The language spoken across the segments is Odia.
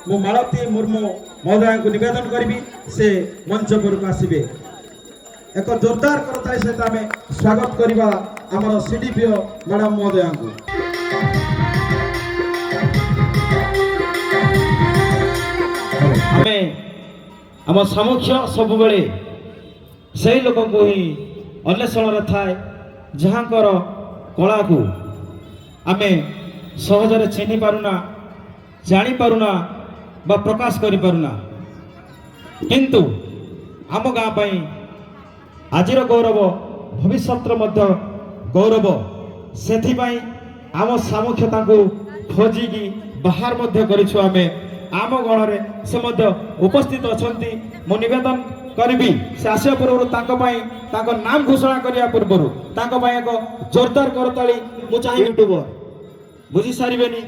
ମୁଁ ମାଳତୀ ମୁର୍ମୁ ମହୋଦୟଙ୍କୁ ନିବେଦନ କରିବି ସେ ମଞ୍ଚ ଉପରକୁ ଆସିବେ। ଏକ ଜୋରଦାର କରତାଳି ସହିତ ଆମେ ସ୍ୱାଗତ କରିବା ଆମର ସିଡିପିଓ ମ୍ୟାଡାମ ମହୋଦୟଙ୍କୁ। ଆମେ ଆମ ସାମୁଖ୍ୟ ସବୁବେଳେ ସେହି ଲୋକଙ୍କୁ ହିଁ ଅନ୍ୱେଷଣରେ ଥାଏ ଯାହାଙ୍କର କଳାକୁ ଆମେ ସହଜରେ ଚିହ୍ନି ପାରୁନା, ଜାଣିପାରୁନା ବା ପ୍ରକାଶ କରିପାରୁନା। କିନ୍ତୁ ଆମ ଗାଁ ପାଇଁ ଆଜିର ଗୌରବ, ଭବିଷ୍ୟତର ମଧ୍ୟ ଗୌରବ। ସେଥିପାଇଁ ଆମ ସାମୁଖ୍ୟ ତାଙ୍କୁ ଖୋଜିକି ବାହାର ମଧ୍ୟ କରିଛୁ। ଆମେ ଆମ ଗଣରେ ସେ ମଧ୍ୟ ଉପସ୍ଥିତ ଅଛନ୍ତି। ମୁଁ ନିବେଦନ କରିବି ସେ ଆସିବା ପୂର୍ବରୁ ତାଙ୍କ ପାଇଁ ତାଙ୍କ ନାମ ଘୋଷଣା କରିବା ପୂର୍ବରୁ ତାଙ୍କ ପାଇଁ ଏକ ଜୋରଦାର କରତାଳି ମୁଁ ଚାହିଁବି। ୟୁଟ୍ୟୁବର ବୁଝି ସାରିବେନି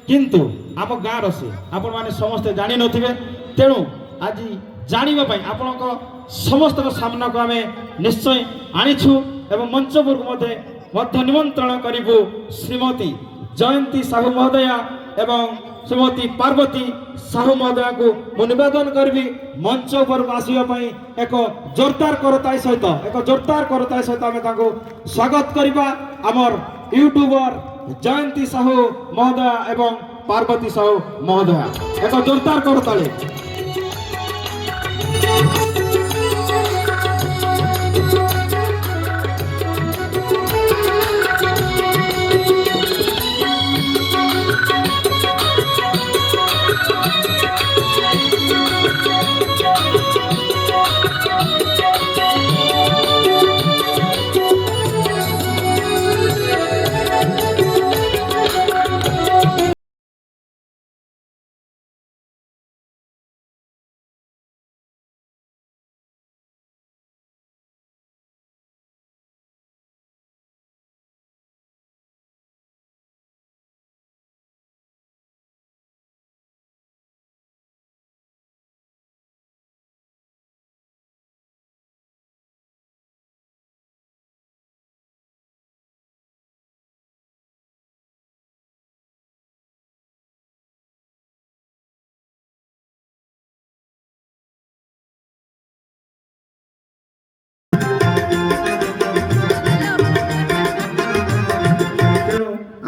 କିନ୍ତୁ ଆମ ଗାଁର ସେ ଆପଣମାନେ ସମସ୍ତେ ଜାଣିନଥିବେ। ତେଣୁ ଆଜି ଜାଣିବା ପାଇଁ ଆପଣଙ୍କ ସମସ୍ତଙ୍କ ସାମ୍ନାକୁ ଆମେ ନିଶ୍ଚୟ ଆଣିଛୁ ଏବଂ ମଞ୍ଚ ଉପରକୁ ମଧ୍ୟ ନିମନ୍ତ୍ରଣ କରିବୁ ଶ୍ରୀମତୀ ଜୟନ୍ତୀ ସାହୁ ମହୋଦୟା ଏବଂ ଶ୍ରୀମତୀ ପାର୍ବତୀ ସାହୁ ମହୋଦୟାଙ୍କୁ ମୁଁ ନିବେଦନ କରିବି ମଞ୍ଚ ଉପରକୁ ଆସିବା ପାଇଁ। ଏକ ଜୋରଦାର କରତାଳି ସହିତ ଆମେ ତାଙ୍କୁ ସ୍ୱାଗତ କରିବା। ଆମର ୟୁଟ୍ୟୁବର ଜୟନ୍ତୀ ସାହୁ ମହୋଦୟା ଏବଂ ପାର୍ବତୀ ସାହୁ ମହୋଦୟା, ଏକ ଜୋରଦାର କରତାଳି।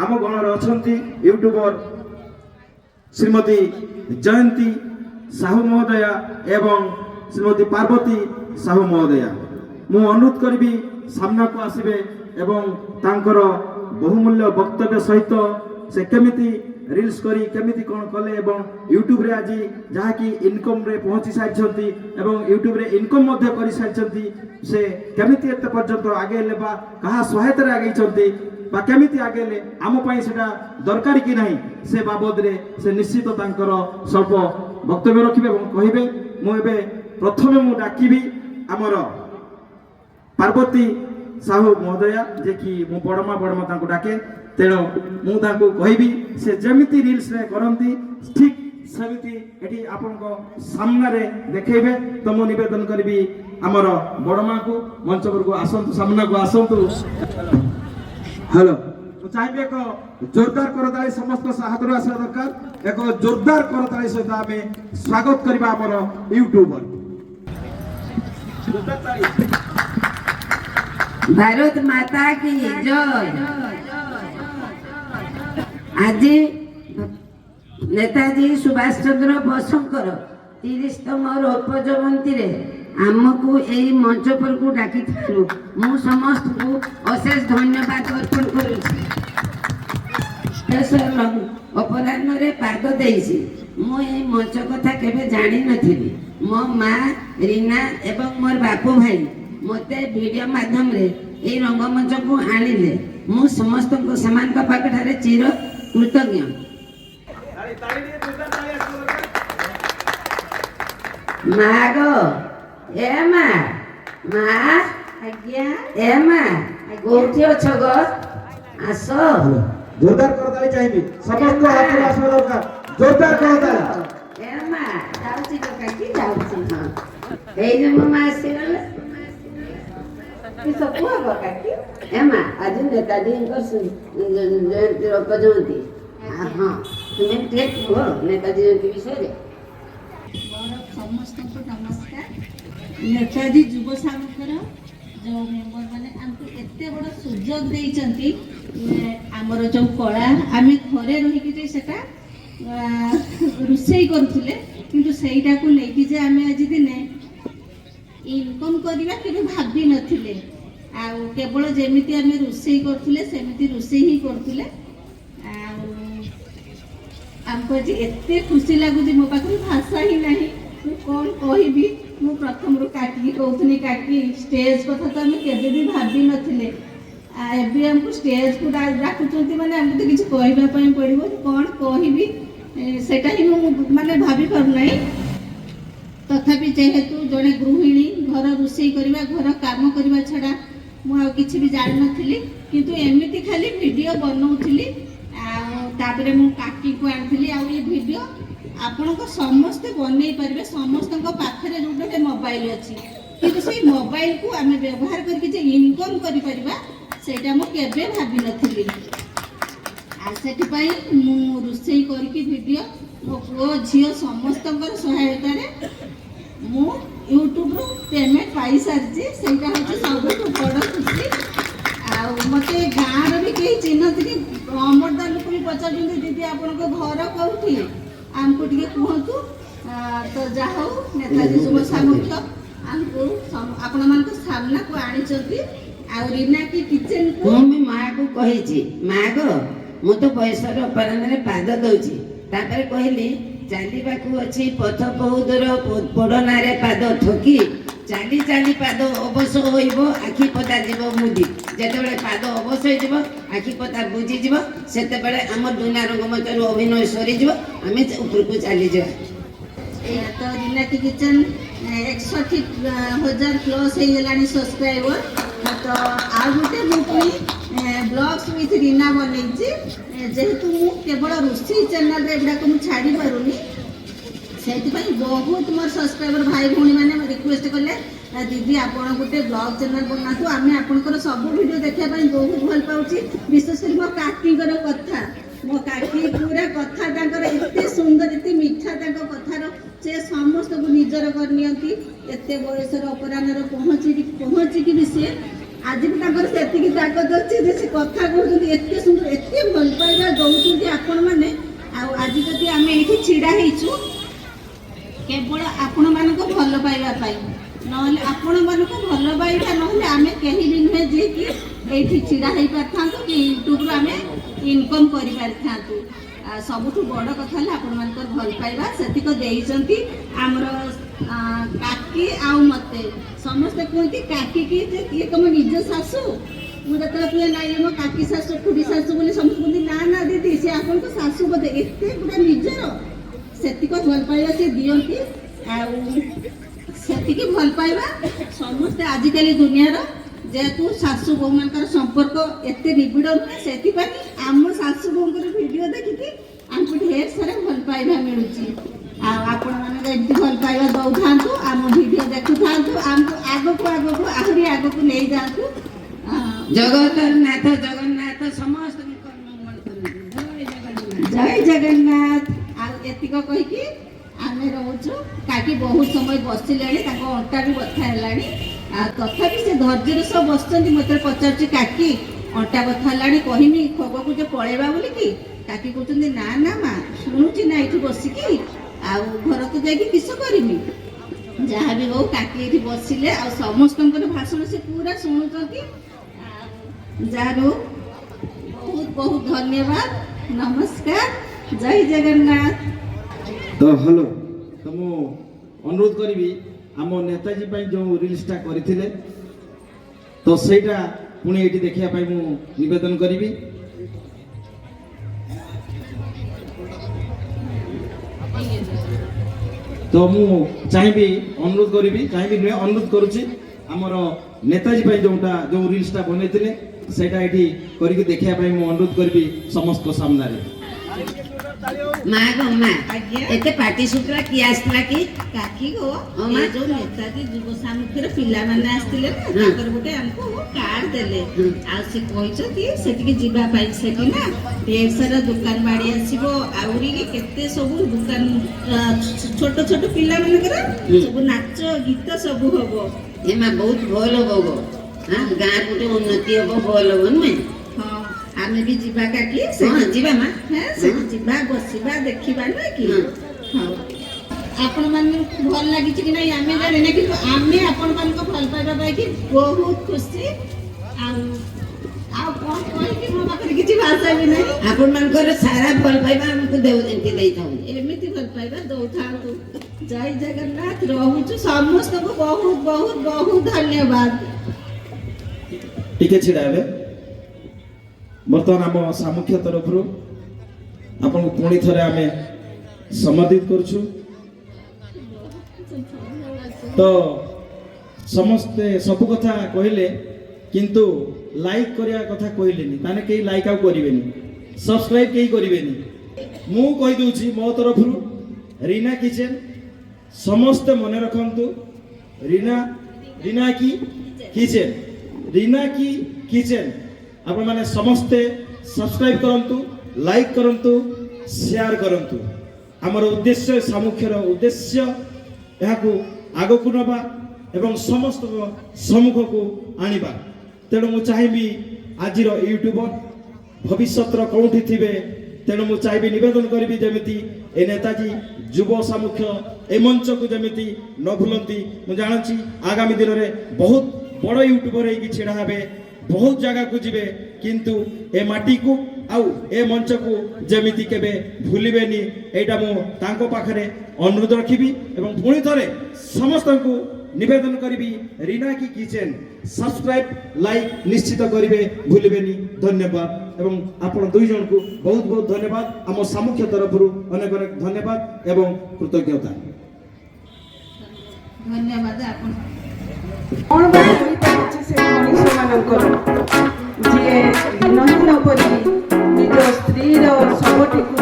ଆମ ଗଣରେ ଅଛନ୍ତି ୟୁଟ୍ୟୁବର ଶ୍ରୀମତୀ ଜୟନ୍ତୀ ସାହୁ ମହୋଦୟା ଏବଂ ଶ୍ରୀମତୀ ପାର୍ବତୀ ସାହୁ ମହୋଦୟା। ମୁଁ ଅନୁରୋଧ କରିବି ସାମ୍ନାକୁ ଆସିବେ ଏବଂ ତାଙ୍କର ବହୁମୂଲ୍ୟ ବକ୍ତବ୍ୟ ସହିତ ସେ କେମିତି ରିଲ୍ସ କରି କେମିତି କ'ଣ କଲେ ଏବଂ ୟୁଟ୍ୟୁବରେ ଆଜି ଯାହାକି ଇନକମ୍ରେ ପହଞ୍ଚି ସାରିଛନ୍ତି ଏବଂ ୟୁଟ୍ୟୁବରେ ଇନକମ୍ ମଧ୍ୟ କରିସାରିଛନ୍ତି। ସେ କେମିତି ଏତେ ପର୍ଯ୍ୟନ୍ତ ଆଗେଇଲେ ବା କାହା ସହାୟତାରେ ଆଗେଇଛନ୍ତି ବା କେମିତି ଆଗେଇଲେ ଆମ ପାଇଁ ସେଟା ଦରକାର କି ନାହିଁ ସେ ବାବଦରେ ସେ ନିଶ୍ଚିତ ତାଙ୍କର ସ୍ୱଳ୍ପ ବକ୍ତବ୍ୟ ରଖିବେ ଏବଂ କହିବେ। ମୁଁ ଏବେ ପ୍ରଥମେ ମୁଁ ଡାକିବି ଆମର ପାର୍ବତୀ ସାହୁ ମହୋଦୟା, ଯେ କି ମୁଁ ବଡ଼ମା ତାଙ୍କୁ ଡାକେ। ତେଣୁ ମୁଁ ତାଙ୍କୁ କହିବି ସେ ଯେମିତି ରିଲ୍ସରେ କରନ୍ତି ଠିକ୍ ସେମିତି ଏଠି ଆପଣଙ୍କ ସାମ୍ନାରେ ଦେଖେଇବେ। ତ ମୁଁ ନିବେଦନ କରିବି ଆମର ବଡ଼ମାକୁ ମଞ୍ଚ ଉପରକୁ ଆସନ୍ତୁ, ସାମ୍ନାକୁ ଆସନ୍ତୁ। ହ୍ୟାଲୋ, ମୁଁ ଚାହିଁବି ଏକ ଜୋରଦାର କରତାଳି ସମସ୍ତ ହାତରୁ ଆସିବା ଦରକାର। ଏକ ଜୋରଦାର କରତାଳି ସହିତ ଆମେ ସ୍ୱାଗତ କରିବା ଆମର ୟୁଟ୍ୟୁବର। भारत माता की जय। आज नेताजी सुभाष चंद्र बोसଙ୍କର 30ତମ ରୌପ୍ୟ ଜୟନ୍ତୀରେ ଆମକୁ ଏହି ମଞ୍ଚ ଉପରକୁ ଡାକିଥିବାରୁ ମୁଁ ସମସ୍ତଙ୍କୁ ଅଶେଷ ଧନ୍ୟବାଦ ଅର୍ପଣ କରୁଛି। ଅପରାହ୍ନରେ ପାଗ ଦେଇଛି। ମୁଁ ଏହି ମଞ୍ଚ କଥା କେବେ ଜାଣିନଥିଲି। ମୋ ମା ରୀନା ଏବଂ ମୋର ବାପୁ ଭାଇ ମୋତେ ଭିଡ଼ିଓ ମାଧ୍ୟମରେ ଏହି ରଙ୍ଗମଞ୍ଚକୁ ଆଣିଲେ। ମୁଁ ସମସ୍ତଙ୍କୁ ସେମାନଙ୍କ ପାଖରେ ଚିର କୃତଜ୍ଞ। ମା ଗो, ଏ ମା, ମା ଆଜ୍ଞା, ଏ ମା କୋଉଠି ଅଛ ଗो? ଆସ। ଜୋରଦାର କରତାଳି ଚାହିଁବି, ସମସ୍ତ ହାତରୁ ଆସିବା ଦରକାର। ଜୋରଦାର କରତାଳି। ଏ ମା ଯାଉଛି ତ କାକି ଯାଉଛି। ହଁ, ଏଇ ଯେ ମୋ ମା ଆସିଗଲେ ସବୁ ହବ କାକି। ଏ ମା ଆଜି ନେତାଜୀଙ୍କ ଜୟନ୍ତୀ ରୂପ ଜୟନ୍ତୀ। ହଁ ତୁମେ ଟିକେ କୁହ ନେତାଜୀ ଜୟନ୍ତୀ ବିଷୟରେ। ମୋର ସମସ୍ତଙ୍କୁ ନମସ୍କାର। ନେତାଜୀ ଯୁବ ସଂଘର ଯେଉଁ ମେମ୍ବର ମାନେ ଆମକୁ ଏତେ ବଡ଼ ସୁଯୋଗ ଦେଇଛନ୍ତି, ଆମର ଯେଉଁ କଳା ଆମେ ଘରେ ରହିକି ଯେ ସେଟା ରୋଷେଇ କରୁଥିଲେ, କିନ୍ତୁ ସେଇଟାକୁ ନେଇକି ଯେ ଆମେ ଆଜି ଦିନେ ଇନକମ୍ କରିବା କେବେ ଭାବିନଥିଲେ। ଆଉ କେବଳ ଯେମିତି ଆମେ ରୋଷେଇ କରୁଥିଲେ ସେମିତି ରୋଷେଇ ହିଁ କରୁଥିଲେ। ଆଉ ଆମକୁ ଆଜି ଏତେ ଖୁସି ଲାଗୁଛି, ମୋ ପାଖରେ ଭାଷା ହିଁ ନାହିଁ, ମୁଁ କ'ଣ କହିବି। ମୁଁ ପ୍ରଥମରୁ କାଟିକି କହୁଥିଲି, କାଟି ଷ୍ଟେଜ୍ କଥା ତ ଆମେ କେବେ ବି ଭାବିନଥିଲେ। ଏବେ ଆମକୁ ଷ୍ଟେଜ୍କୁ ଡାକୁଛନ୍ତି ମାନେ ଆମକୁ ତ କିଛି କହିବା ପାଇଁ ପଡ଼ିବ। କ'ଣ କହିବି ସେଇଟା ହିଁ ମୁଁ ମାନେ ଭାବିପାରୁନାହିଁ। ତଥାପି ଯେହେତୁ ଜଣେ ଗୃହିଣୀ, ଘର ରୋଷେଇ କରିବା, ଘର କାମ କରିବା ଛଡ଼ା ମୁଁ ଆଉ କିଛି ବି ଜାଣିନଥିଲି, କିନ୍ତୁ ଏମିତି ଖାଲି ଭିଡ଼ିଓ ବନଉଥିଲି। ଆଉ ତାପରେ ମୁଁ କାକିକୁ ଆଣିଥିଲି। ଆଉ ଏ ଭିଡ଼ିଓ ଆପଣଙ୍କ ସମସ୍ତେ ବନେଇ ପାରିବେ, ସମସ୍ତଙ୍କ ପାଖରେ ଯେଉଁ ଗୋଟେ ମୋବାଇଲ ଅଛି, କିନ୍ତୁ ସେଇ ମୋବାଇଲକୁ ଆମେ ବ୍ୟବହାର କରିକି ଯେ ଇନକମ୍ କରିପାରିବା ସେଇଟା ମୁଁ କେବେ ଭାବିନଥିଲି। ଆଉ ସେଥିପାଇଁ ମୁଁ ରୋଷେଇ କରିକି ଭିଡ଼ିଓ ମୋ ପୁଅ ଝିଅ ସମସ୍ତଙ୍କର ସହାୟତାରେ ମୁଁ ୟୁଟ୍ୟୁବରୁ ପେମେଣ୍ଟ ପାଇସାରିଛି। ସେଇଟା ହେଉଛି ସବୁଠୁ ବଡ଼ ଖୁସି। ଆଉ ମୋତେ ଗାଁର ବି କେହି ଚିହ୍ନନ୍ତିନି, ଅମରଦା ଲୋକ ବି ପଚାରୁଛନ୍ତି ଦିଦି ଆପଣଙ୍କ ଘର କେଉଁଠି, ଆମକୁ ଟିକେ କୁହନ୍ତୁ। ତ ଯାହା ହଉ ନେତାଜୀ ଯୁବ ସାମୁଖ୍ୟ ଆମକୁ ଆପଣମାନଙ୍କ ସାମ୍ନାକୁ ଆଣିଛନ୍ତି। ଆଉ ରୀନା କି କିଚେନକୁ ମୁଁ ବି ମାଆକୁ କହିଛି, ମା ଗୋ ମୁଁ ତ ବୟସର ଅପରାହ୍ନରେ ପାଦ ଦେଉଛି। ତାପରେ କହିଲି ଚାଲିବାକୁ ଅଛି ପଥ କହୁଦର ପୋଡ଼ନାରେ ପାଦ ଠକି, ଚାଲି ଚାଲି ପାଦ ଅବଶ ହୋଇବ, ଆଖି ପତା ଯିବ ମୁଦି। ଯେତେବେଳେ ପାଦ ଅବଶ ହୋଇଯିବ, ଆଖି ପତା ବୁଝିଯିବ, ସେତେବେଳେ ଆମ ଦୁନିଆ ରଙ୍ଗମଞ୍ଚରୁ ଅଭିନୟ ସରିଯିବ, ଆମେ ଉପରକୁ ଚାଲିଯିବା। ତ ରୀନା କି କିଚେନ 61,000 ପ୍ଲସ୍ ହେଇଗଲାଣି ସବସ୍କ୍ରାଇବର। ତ ଆଉ ଗୋଟେ ମୁଁ ପୁଣି ବ୍ଲଗ୍ସ ୱିଥ୍ ରୀନା ବନେଇଛି। ଯେହେତୁ ମୁଁ କେବଳ ରୋଷେଇ ଚ୍ୟାନେଲରେ ଏଗୁଡ଼ାକ ମୁଁ ଛାଡ଼ି ପାରୁନି, ସେଇଥିପାଇଁ ବହୁତ ମୋର ସବସ୍କ୍ରାଇବର ଭାଇ ଭଉଣୀମାନେ ରିକ୍ୱେଷ୍ଟ କଲେ ଦିଦି ଆପଣ ଗୋଟେ ବ୍ଲଗ୍ ଚ୍ୟାନେଲ ବନାନ୍ତୁ, ଆମେ ଆପଣଙ୍କର ସବୁ ଭିଡ଼ିଓ ଦେଖିବା ପାଇଁ ବହୁତ ଭଲ ପାଉଛି। ବିଶେଷ କରି ମୋ କାକିଙ୍କର କଥା, ମୋ କାକି ପୁରା କଥା ତାଙ୍କର ଏତେ ସୁନ୍ଦର, ଏତେ ମିଠା ତାଙ୍କ କଥାର, ସେ ସମସ୍ତଙ୍କୁ ନିଜର କରିନିଅନ୍ତି। ଏତେ ବୟସର ଅପରାହ୍ନରେ ପହଞ୍ଚିକି ବି ସିଏ ଆଜି ବି ତାଙ୍କର ସେତିକି ତାକତ ଅଛି ଯେ ସେ କଥା କହୁଛନ୍ତି ଏତେ ସୁନ୍ଦର, ଏତେ ଭଲ ପାଇବା ଦେଉଛନ୍ତି ଆପଣମାନେ। ଆଉ ଆଜି ଯଦି ଆମେ ଏଇଠି ଛିଡ଼ା ହେଇଛୁ କେବଳ ଆପଣମାନଙ୍କ ଭଲ ପାଇବା ପାଇଁ, ନହେଲେ ଆପଣମାନଙ୍କୁ ଭଲ ପାଇବା ନହେଲେ ଆମେ କେହି ବି ନୁହେଁ ଯିଏକି ଏଇଠି ଛିଡ଼ା ହେଇପାରିଥାନ୍ତୁ କି ୟୁଟ୍ୟୁବରୁ ଆମେ ଇନକମ୍ କରିପାରିଥାନ୍ତୁ। ସବୁଠୁ ବଡ଼ କଥା ହେଲା ଆପଣମାନଙ୍କର ଭଲ ପାଇବା, ସେତିକ ଦେଇଛନ୍ତି ଆମର କାକି ଆଉ ମୋତେ। ସମସ୍ତେ କୁହନ୍ତି କାକିକି ଯେ କିଏ ତମ ନିଜ ଶାଶୁ, ମୁଁ ଯେତେବେଳେ କୁହେ ନାଇଁ ମୋ କାକି ଶାଶୁ ଖୁଡ଼ି ଶାଶୁ ବୋଲି, ସମସ୍ତେ କୁହନ୍ତି ନା ନା ଦିଦି ସେ ଆପଣଙ୍କ ଶାଶୁ ବୋଧେ, ଏତେ ପୁରା ନିଜର। ସେତିକ ଭଲ ପାଇବା ସେ ଦିଅନ୍ତି। ଆଉ ସେତିକି ଭଲ ପାଇବା ସମସ୍ତେ ଆଜିକାଲି ଦୁନିଆର, ଯେହେତୁ ଶାଶୁ ବୋହୂମାନଙ୍କର ସମ୍ପର୍କ ଏତେ ନିବିଡ଼ ନୁହେଁ, ସେଥିପାଇଁ ଆମ ଶାଶୁ ବୋହୂଙ୍କର ଭିଡ଼ିଓ ଦେଖିକି ଆମକୁ ଢେର ସାରା ଭଲ ପାଇବା ମିଳୁଛି। ଆଉ ଆପଣମାନେ ଏମିତି ଭଲ ପାଇବା ଦେଉଥାନ୍ତୁ, ଆମ ଭିଡ଼ିଓ ଦେଖୁଥାନ୍ତୁ, ଆମକୁ ଆଗକୁ ଆହୁରି ଆଗକୁ ନେଇଯାଆନ୍ତୁ। ଜଗନ୍ନାଥ ଜଗନ୍ନାଥ ସମସ୍ତଙ୍କୁ ମଙ୍ଗଳ କରନ୍ତୁ। ଜୟ ଜଗନ୍ନାଥ। ଆଉ ଏତିକ କହିକି ଆମେ ରହୁଛୁ। କାକି ବହୁତ ସମୟ ବସିଲେଣି, ତାଙ୍କ ଅଣ୍ଟା ବି ବଥା ହେଲାଣି, ଆଉ ତଥାପି ସେ ଧୈର୍ଯ୍ୟର ସହ ବସିଛନ୍ତି। ମୋତେ ପଚାରୁଛି କାକି ଅଣ୍ଟା ବଥା ହେଲାଣି କହିନି ଖଗକୁ ଯେ ପଳେଇବା ବୋଲିକି, କାକି କହୁଛନ୍ତି ନା ନା ମା ଶୁଣୁଛି ନା ଏଇଠି ବସିକି, ଆଉ ଘରକୁ ଯାଇକି କିସ କରିବି। ଯାହା ବି ହଉ କାକି ଏଇଠି ବସିଲେ, ଆଉ ସମସ୍ତଙ୍କର ଭାଷଣ ସେ ପୁରା ଶୁଣୁଛନ୍ତି। ଯାହା ହଉ ବହୁତ ବହୁତ ଧନ୍ୟବାଦ, ନମସ୍କାର, ଜୟ ଜଗନ୍ନାଥ। ତ ହ୍ୟାଲୋ, ତ ମୁଁ ଅନୁରୋଧ କରିବି ଆମ ନେତାଜୀ ପାଇଁ ଯେଉଁ ରିଲ୍ସଟା କରିଥିଲେ ତ ସେଇଟା ପୁଣି ଏଇଠି ଦେଖିବା ପାଇଁ ମୁଁ ନିବେଦନ କରିବି। ତ ମୁଁ ଚାହିଁବି, ଅନୁରୋଧ କରିବି, ଚାହିଁବି ନୁହେଁ ଅନୁରୋଧ କରୁଛି, ଆମର ନେତାଜୀ ପାଇଁ ଯେଉଁ ରିଲ୍ସଟା ବନେଇଥିଲେ ସେଇଟା ଏଇଠି କରିକି ଦେଖିବା ପାଇଁ ମୁଁ ଅନୁରୋଧ କରିବି ସମସ୍ତ ସାମ୍ନାରେ। ମା ଗো ମା ଆଜ୍ଞା। ଏତେ ପାଟି ଶୁଖିଲା କିଏ ଆସିଥିଲା କି? କାକି ଗୋ ହଁ, ମା। ଏ ଯୋଉ ନେତାଜୀ ଯୁବ ସାମୁଖ୍ୟର ପିଲାମାନେ ଆସିଥିଲେ ନା ତାଙ୍କର ଗୋଟେ ଆମକୁ କାର୍ଡ ଦେଲେ ଆଉ ସେ କହିଛନ୍ତି ସେଠିକି ଯିବା ପାଇଁ ସେଠି ନା ଢେର ସାରା ଦୋକାନ ବାଡ଼ି ଆସିବ ଆହୁରି କେତେ ସବୁ ଦୋକାନ ଛୋଟ ଛୋଟ ପିଲାମାନଙ୍କର ସବୁ ନାଚ ଗୀତ ସବୁ ହବ। ଏ ମା ବହୁତ ଭଲ ହବ ଗୋ ଗାଁ ଗୋଟେ ଉନ୍ନତି ହବ ଭଲ ହବ ନୁହେଁ? ହଁ ଆମେ ବି ଯିବା କାକି ହଁ ଯିବା ମା। ହଁ ସେଠି ଯିବା ବସିବା ଦେଖିବା ନୁହେଁ କି? ହଉ ଆପଣ ମାନଙ୍କୁ ଭଲ ଲାଗିଛି କି ନାଇଁ ଆମେ ଜାଣିନେ କିନ୍ତୁ ଆମେ ଆପଣ ମାନଙ୍କ ଭଲ ପାଇବା ପାଇକି ବହୁତ ଖୁସି ଆଉ ଆଉ କଣ କହିକି ମୋ ପାଖରେ କିଛି ଭାଷା ବି ନାହିଁ। ଆପଣମାନଙ୍କର ସାରା ଭଲ ପାଇବା ଆମକୁ ଏମିତି ଦେଇଥାଉ। ଏମିତି ଭଲ ପାଇବା ଦଉଥାନ୍ତୁ। ଜୟ ଜଗନ୍ନାଥ। ରହୁଛୁ ସମସ୍ତଙ୍କୁ ବହୁତ ବହୁତ ବହୁତ ଧନ୍ୟବାଦ। ଟିକେ ଛିଡ଼ା ହେବେ। ବର୍ତ୍ତମାନ ଆମ ସାମୁଖ୍ୟ ତରଫରୁ ଆପଣଙ୍କୁ ପୁଣି ଥରେ ଆମେ ସମ୍ବୋଧିତ କରୁଛୁ। ତ ସମସ୍ତେ ସବୁ କଥା କହିଲେ କିନ୍ତୁ ଲାଇକ୍ କରିବା କଥା କହିଲେନି, ତାହେଲେ କେହି ଲାଇକ୍ ଆଉ କରିବେନି, ସବସ୍କ୍ରାଇବ୍ କେହି କରିବେନି। ମୁଁ କହିଦେଉଛି ମୋ ତରଫରୁ ରୀନା କିଚେନ ସମସ୍ତେ ମନେ ରଖନ୍ତୁ। ରୀନା କି କିଚେନ, ରୀନା କି କିଚେନ ଆପଣମାନେ ସମସ୍ତେ ସବସ୍କ୍ରାଇବ୍ କରନ୍ତୁ, ଲାଇକ୍ କରନ୍ତୁ, ସେୟାର କରନ୍ତୁ। ଆମର ଉଦ୍ଦେଶ୍ୟ ସାମୁଖ୍ୟର ଉଦ୍ଦେଶ୍ୟ ଏହାକୁ ଆଗକୁ ନେବା ଏବଂ ସମସ୍ତଙ୍କ ସମ୍ମୁଖକୁ ଆଣିବା। ତେଣୁ ମୁଁ ଚାହିଁବି ଆଜିର ୟୁଟ୍ୟୁବର ଭବିଷ୍ୟତର କେଉଁଠି ଥିବେ, ତେଣୁ ମୁଁ ଚାହିଁବି ନିବେଦନ କରିବି ଯେମିତି ଏ ନେତାଜୀ ଯୁବ ସାମୁଖ୍ୟ ଏ ମଞ୍ଚକୁ ଯେମିତି ନ ଭୁଲନ୍ତି। ମୁଁ ଜାଣୁଛି ଆଗାମୀ ଦିନରେ ବହୁତ ବଡ଼ ୟୁଟ୍ୟୁବର ହେଇକି ଛିଡ଼ା ହେବେ, ବହୁତ ଜାଗାକୁ ଯିବେ, କିନ୍ତୁ ଏ ମାଟିକୁ ଆଉ ଏ ମଞ୍ଚକୁ ଯେମିତି କେବେ ଭୁଲିବେନି, ଏଇଟା ମୁଁ ତାଙ୍କ ପାଖରେ ଅନୁରୋଧ ରଖିବି। ଏବଂ ପୁଣି ଥରେ ସମସ୍ତଙ୍କୁ ନିବେଦନ କରିବି ରୀନା କି କିଚେନ ସବସ୍କ୍ରାଇବ୍ ଲାଇକ୍ ନିଶ୍ଚିତ କରିବେ, ଭୁଲିବେନି। ଧନ୍ୟବାଦ ଏବଂ ଆପଣ ଦୁଇ ଜଣଙ୍କୁ ବହୁତ ବହୁତ ଧନ୍ୟବାଦ। ଆମ ସାମୁଖ୍ୟ ତରଫରୁ ଅନେକ ଅନେକ ଧନ୍ୟବାଦ ଏବଂ କୃତଜ୍ଞତା। ଧନ୍ୟବାଦ ଆପଣ। କ'ଣ ବା ହୋଇପାରିଛି ସେ ମଣିଷମାନଙ୍କର ଯିଏ ଦିନହୀନ କରି ନିଜ ସ୍ତ୍ରୀର ଶବଟିକୁ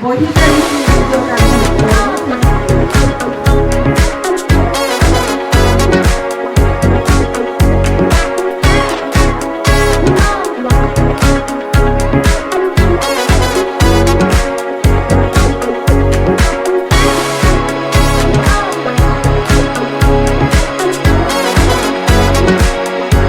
ବହି କାଢ଼ିକି ନିଜ